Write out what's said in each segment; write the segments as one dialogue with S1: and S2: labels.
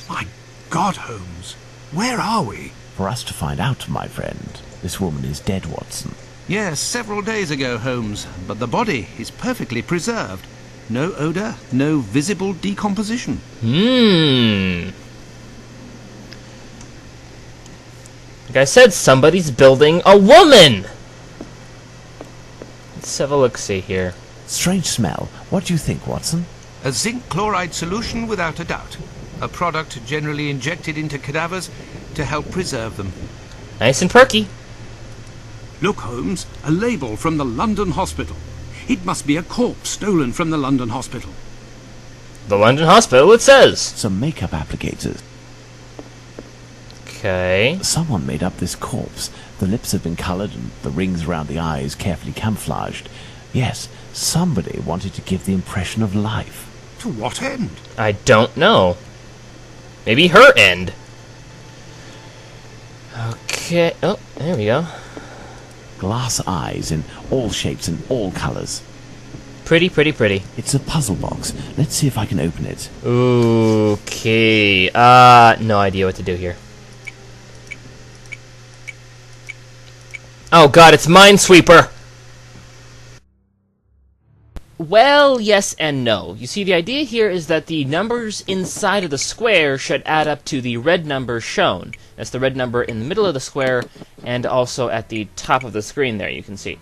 S1: My God, Holmes, where are we?
S2: For us to find out, my friend. This woman is dead, Watson.
S1: Yes, several days ago, Holmes, but the body is perfectly preserved. No odour, no visible decomposition.
S3: Like I said, somebody's building a woman! Let's have a look-see here.
S2: Strange smell. What do you think, Watson?
S1: A zinc chloride solution without a doubt. A product generally injected into cadavers to help preserve them.
S3: Nice and perky.
S1: Look, Holmes, a label from the London hospital. It must be a corpse stolen from the London hospital.
S3: The London Hospital, it says.
S2: Some makeup applicators.
S3: Okay.
S2: Someone made up this corpse. The lips have been coloured and the rings around the eyes carefully camouflaged. Yes, somebody wanted to give the impression of life.
S1: To what end?
S3: I don't know. Maybe her end. Okay. Oh, there we go.
S2: Glass eyes in all shapes and all colours.
S3: Pretty, pretty, pretty.
S2: It's a puzzle box. Let's see if I can open it.
S3: Okay. No idea what to do here. Oh god, it's Minesweeper! Well, yes and no. You see, the idea here is that the numbers inside of the square should add up to the red number shown. That's the red number in the middle of the square, and also at the top of the screen there, you can see.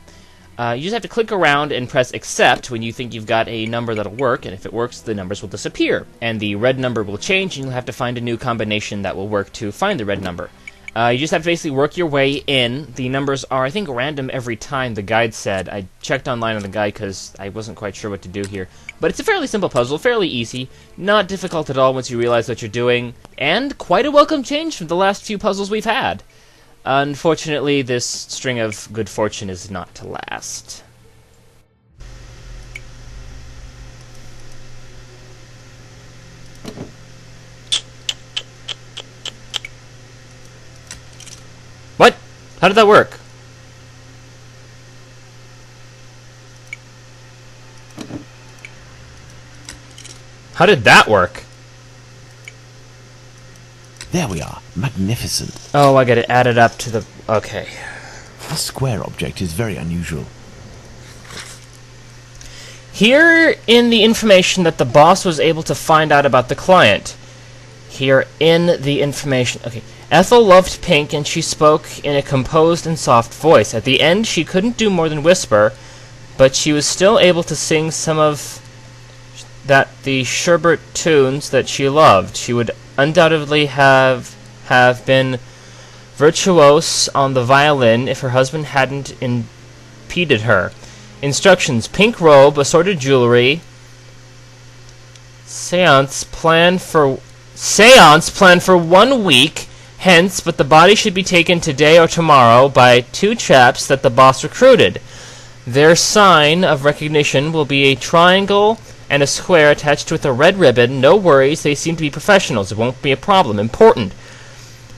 S3: You just have to click around and press accept when you think you've got a number that'll work, and if it works, the numbers will disappear. And the red number will change, and you'll have to find a new combination that will work to find the red number. You just have to basically work your way in. The numbers are, I think, random every time, the guide said. I checked online on the guide because I wasn't quite sure what to do here. But it's a fairly simple puzzle, fairly easy, not difficult at all once you realize what you're doing, and quite a welcome change from the last few puzzles we've had. Unfortunately, this string of good fortune is not to last. What? How did that work? How did that work?
S2: There we are. Magnificent.
S3: Oh, I gotta add it up to the... Okay.
S2: This square object is very unusual.
S3: Here in the information that the boss was able to find out about the client. Here in the information... Okay. Ethel loved pink, and she spoke in a composed and soft voice. At the end, she couldn't do more than whisper, but she was still able to sing some of the sherbet tunes that she loved. She would undoubtedly have been virtuose on the violin if her husband hadn't impeded her. Instructions: pink robe, assorted jewelry, seance planned for 1 week. Hence, but the body should be taken today or tomorrow by 2 chaps that the boss recruited. Their sign of recognition will be a triangle and a square attached with a red ribbon. No worries, they seem to be professionals. It won't be a problem. Important.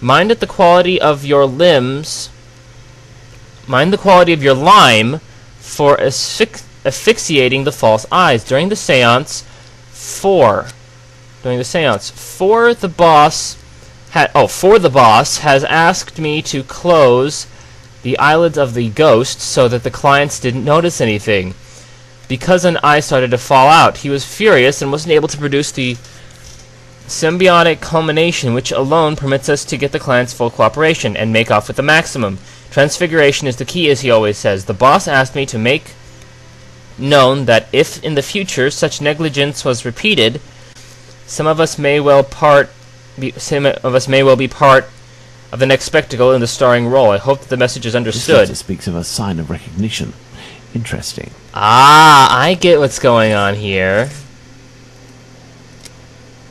S3: Mind the quality of your lime for asphyxiating the false eyes. During the seance, the boss has asked me to close the eyelids of the ghost so that the clients didn't notice anything. Because an eye started to fall out, he was furious and wasn't able to produce the symbiotic culmination which alone permits us to get the client's full cooperation and make off with the maximum. Transfiguration is the key, as he always says. The boss asked me to make known that if in the future such negligence was repeated, some of us may well be part of the next spectacle in the starring role. I hope that the message is understood.
S2: This letter speaks of a sign of recognition. Interesting.
S3: Ah, I get what's going on here.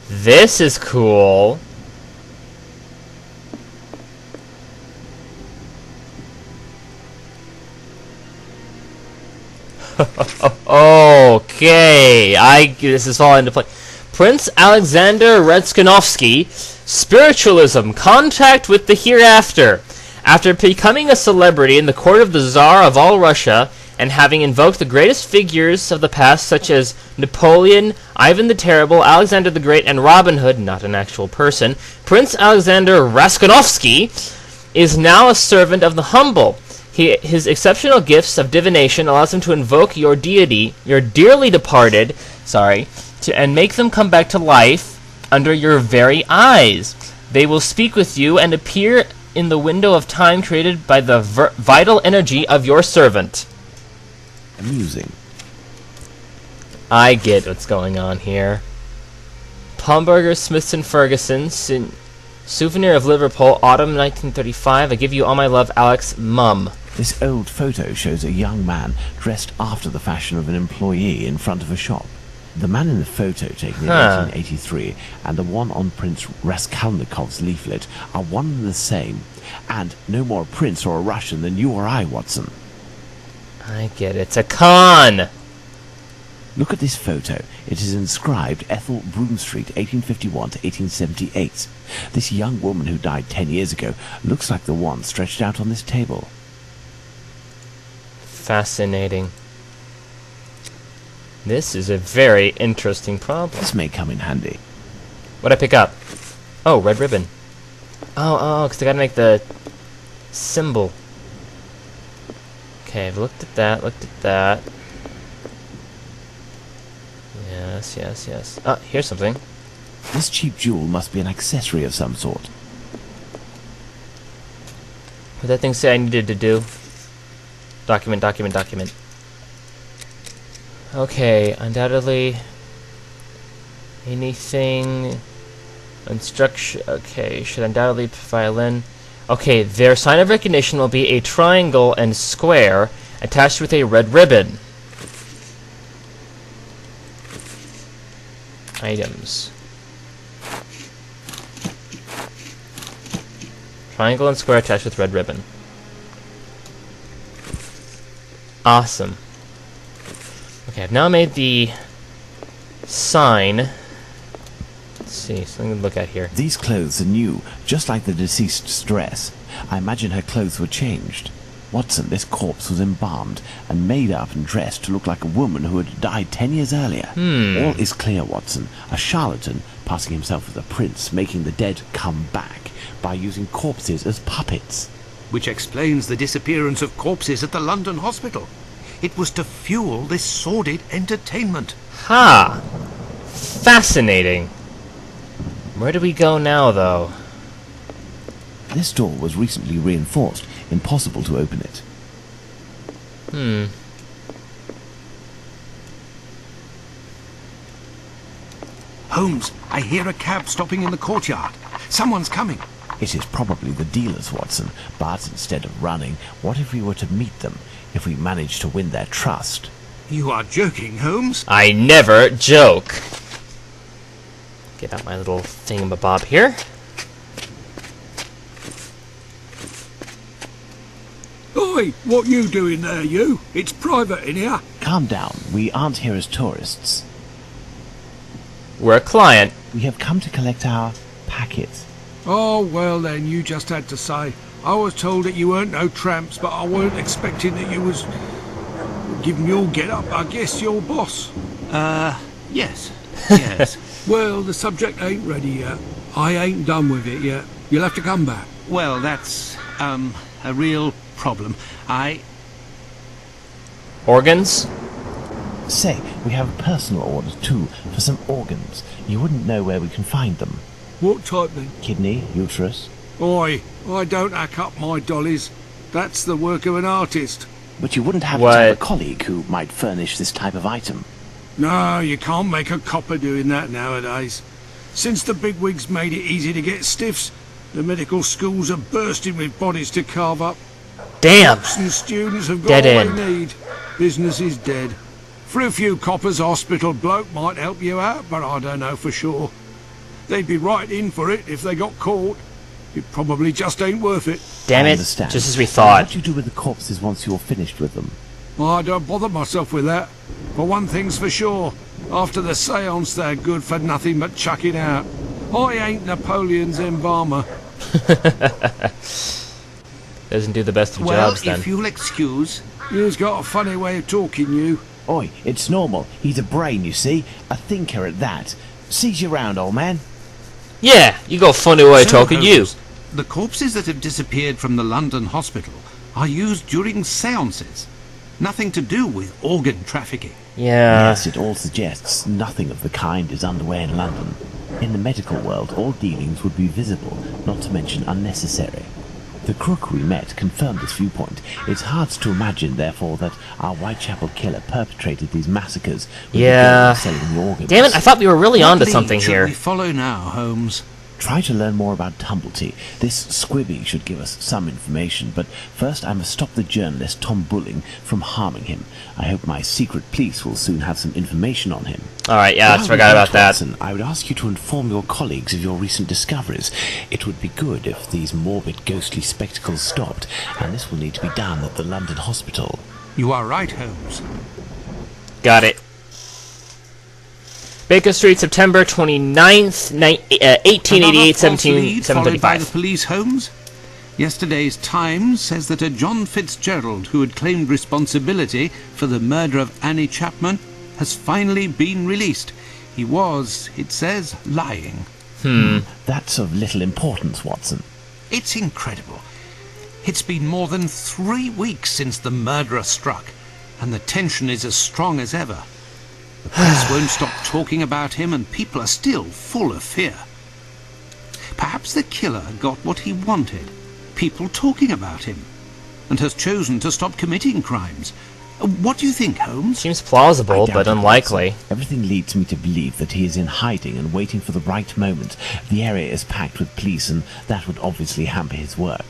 S3: This is cool. Okay, this is all into play. Prince Alexander Redskinovsky, Spiritualism, Contact with the Hereafter. After becoming a celebrity in the court of the Tsar of all Russia, and having invoked the greatest figures of the past, such as Napoleon, Ivan the Terrible, Alexander the Great, and Robin Hood, not an actual person, Prince Alexander Raskonovsky is now a servant of the humble. His exceptional gifts of divination allows him to invoke your deity, your dearly departed, and make them come back to life under your very eyes. They will speak with you and appear in the window of time created by the vital energy of your servant.
S2: Amusing.
S3: I get what's going on here. Palmberger, Smithson, Ferguson, Souvenir of Liverpool, Autumn 1935. I give you all my love, Alex, Mum.
S2: This old photo shows a young man dressed after the fashion of an employee in front of a shop. The man in the photo taken in 1883 and the one on Prince Raskolnikov's leaflet are one and the same, and no more a prince or a Russian than you or I, Watson.
S3: I get it. It's a con!
S2: Look at this photo. It is inscribed Ethel Broomstreet, 1851 to 1878. This young woman who died 10 years ago looks like the one stretched out on this table.
S3: Fascinating. This is a very interesting problem.
S2: This may come in handy.
S3: What'd I pick up? Oh, red ribbon. Oh, because I gotta make the symbol. Okay, I've looked at that, Yes. Ah, here's something.
S2: This cheap jewel must be an accessory of some sort.
S3: What did that thing say I needed to do? Document. Okay, undoubtedly anything instruction. Okay, should undoubtedly violin. Okay, their sign of recognition will be a triangle and square attached with a red ribbon. Items. Triangle and square attached with red ribbon. Awesome. Okay, I've now made the sign. Let's see, something to look at here.
S2: These clothes are new, just like the deceased's dress. I imagine her clothes were changed. Watson, this corpse was embalmed and made up and dressed to look like a woman who had died 10 years earlier. All is clear, Watson. A charlatan, passing himself as a prince, making the dead come back by using corpses as puppets.
S1: Which explains the disappearance of corpses at the London hospital. It was to fuel this sordid entertainment.
S3: Ha! Fascinating. Where do we go now, though?
S2: This door was recently reinforced. Impossible to open it.
S1: Holmes, I hear a cab stopping in the courtyard. Someone's coming.
S2: It is probably the dealers, Watson, but instead of running, what if we were to meet them, if we managed to win their trust?
S1: You are joking, Holmes?
S3: I never joke. Get out my little thingamabob here.
S4: Oi, what you doing there, you? It's private in here.
S2: Calm down, we aren't here as tourists.
S3: We're a client.
S2: We have come to collect our packet.
S4: Oh, well then, you just had to say. I was told that you weren't no tramps, but I weren't expecting that you was giving your get-up. I guess your boss.
S1: Yes.
S4: Well, the subject ain't ready yet. I ain't done with it yet. You'll have to come back.
S1: Well, that's, a real problem.
S3: Organs?
S2: Say, we have a personal order too, for some organs. You wouldn't know where we can find them.
S4: What type then?
S2: Kidney, uterus.
S4: Oi, I don't hack up my dollies. That's the work of an artist.
S2: But you wouldn't happen
S3: What?
S2: to have a colleague who might furnish this type of item.
S4: No, you can't make a copper doing that nowadays. Since the bigwigs made it easy to get stiffs, the medical schools are bursting with bodies to carve up.
S3: Damn!
S4: Some students have got
S3: Dead
S4: all
S3: end.
S4: they need. Business is dead. For a few coppers, hospital bloke might help you out, but I don't know for sure. They'd be right in for it if they got caught. It probably just ain't worth it.
S3: Damn
S2: I
S3: it,
S2: understand.
S3: just as we
S2: What
S3: thought.
S2: do you do with the corpses once you're finished with them?
S4: I don't bother myself with that. For one thing's for sure, after the séance they're good for nothing but chucking out. I ain't Napoleon's embalmer.
S3: Doesn't do the best of
S1: Well,
S3: jobs, then.
S1: if you'll excuse,
S4: You's got a funny way of talking, you.
S2: Oi, it's normal. He's a brain, you see. A thinker at that. Sees you round, old man.
S3: Yeah, you got funny way of
S1: So,
S3: talking, you.
S1: Holmes, the corpses that have disappeared from the London hospital are used during seances. Nothing to do with organ trafficking.
S3: Yeah.
S2: Yes, it all suggests nothing of the kind is underway in London. In the medical world, all dealings would be visible, not to mention unnecessary. The crook we met confirmed this viewpoint. It's hard to imagine, therefore, that our Whitechapel killer perpetrated these massacres with the goal of selling the organs.
S3: Damn it, I thought we were really
S1: What
S3: onto
S1: lead
S3: something
S1: should
S3: here.
S1: we follow now, Holmes?
S2: Try to learn more about Tumblety. This squibby should give us some information, but first I must stop the journalist Tom Bulling from harming him. I hope my secret police will soon have some information on him.
S3: Alright, yeah, I
S2: While
S3: forgot
S2: we
S3: about
S2: wait,
S3: that.
S2: Watson, I would ask you to inform your colleagues of your recent discoveries. It would be good if these morbid ghostly spectacles stopped, and this will need to be done at the London hospital.
S1: You are right, Holmes.
S3: Got it. Baker Street, September 29th, 1888,
S1: Another false lead followed by the
S3: 1775.
S1: police, Holmes? Yesterday's Times says that a John Fitzgerald who had claimed responsibility for the murder of Annie Chapman has finally been released. He was, it says, lying.
S2: That's of little importance, Watson.
S1: It's incredible. It's been more than 3 weeks since the murderer struck, and the tension is as strong as ever. The press won't stop talking about him, and people are still full of fear. Perhaps the killer got what he wanted, people talking about him, and has chosen to stop committing crimes. What do you think, Holmes?
S3: Seems plausible,
S2: I doubt
S3: but
S2: it,
S3: unlikely.
S2: Watson. Everything leads me to believe that he is in hiding and waiting for the right moment. The area is packed with police, and that would obviously hamper his work.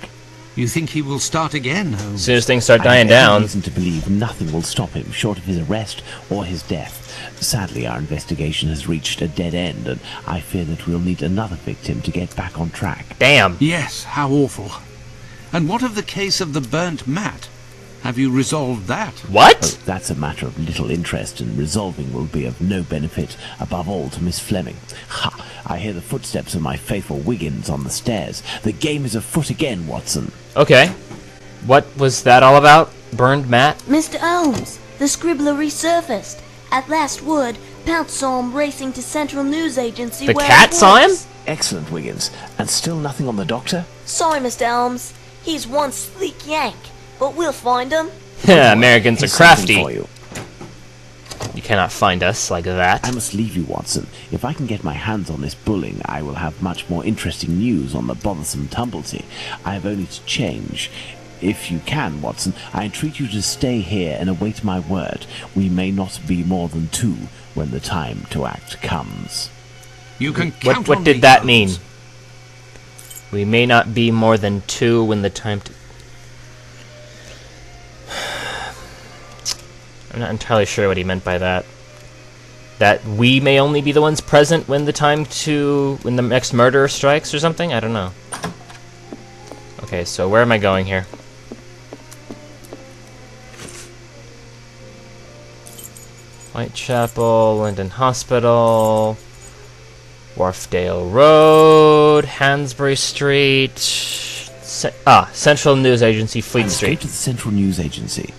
S1: You think he will start again,
S3: As
S1: Holmes?
S3: soon as things start
S2: I
S3: dying
S2: have every
S3: down.
S2: reason to believe nothing will stop him short of his arrest or his death. Sadly, our investigation has reached a dead end, and I fear that we'll need another victim to get back on track.
S3: Damn.
S1: Yes, how awful. And what of the case of the burnt mat? Have you resolved that?
S3: What?
S2: That's a matter of little interest, and resolving will be of no benefit, above all to Miss Fleming. Ha! I hear the footsteps of my faithful Wiggins on the stairs. The game is afoot again, Watson.
S3: Okay. What was that all about? Burned mat?
S5: Mr. Holmes, the scribbler resurfaced. At last word, Pounce saw him racing to Central News Agency
S3: The
S5: where
S3: cat
S5: he
S3: saw him?
S5: works.
S2: Excellent, Wiggins. And still nothing on the doctor?
S5: Sorry, Mr. Holmes. He's one sleek yank, but we'll find him.
S3: Americans are
S2: Here's something
S3: crafty.
S2: for you.
S3: You cannot find us like that.
S2: I must leave you, Watson. If I can get my hands on this bulling, I will have much more interesting news on the bothersome Tumblety. I have only to change. If you can, Watson, I entreat you to stay here and await my word. We may not be more than two when the time to act comes.
S1: You can count
S3: What
S1: on
S3: did
S1: me,
S3: that
S1: Holmes.
S3: mean? We may not be more than two when the time to... I'm not entirely sure what he meant by that. That we may only be the ones present when the time to... when the next murderer strikes or something? I don't know. Okay, so where am I going here? Whitechapel, London Hospital, Wharfdale Road, Hansbury Street, Central News Agency, Fleet
S2: I'm straight
S3: Street.
S2: to the Central News Agency.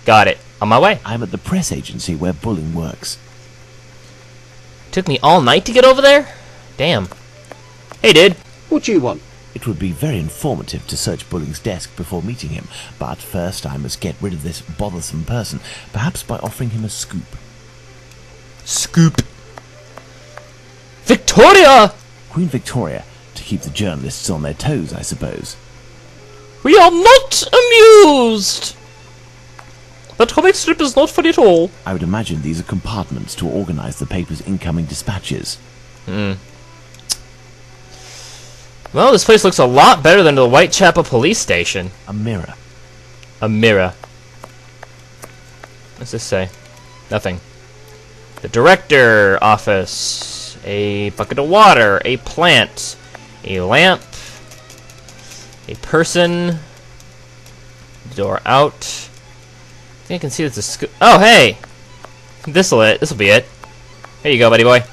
S3: Got it. On my way.
S2: I'm at the press agency where bulling works.
S3: Took me all night to get over there? Damn. Hey, dude.
S6: What you want?
S2: It would be very informative to search Bulling's desk before meeting him, but first I must get rid of this bothersome person, perhaps by offering him a scoop.
S3: Scoop. Victoria!
S2: Queen Victoria, to keep the journalists on their toes, I suppose.
S3: We are not amused! That comic strip is not funny at all.
S2: I would imagine these are compartments to organize the paper's incoming dispatches.
S3: Well, this place looks a lot better than the Whitechapel police station.
S2: A mirror.
S3: A mirror. What's this say? Nothing. The director office. A bucket of water. A plant. A lamp. A person. Door out. I think I can see there's a oh, hey! This'll be it. Here you go, buddy boy.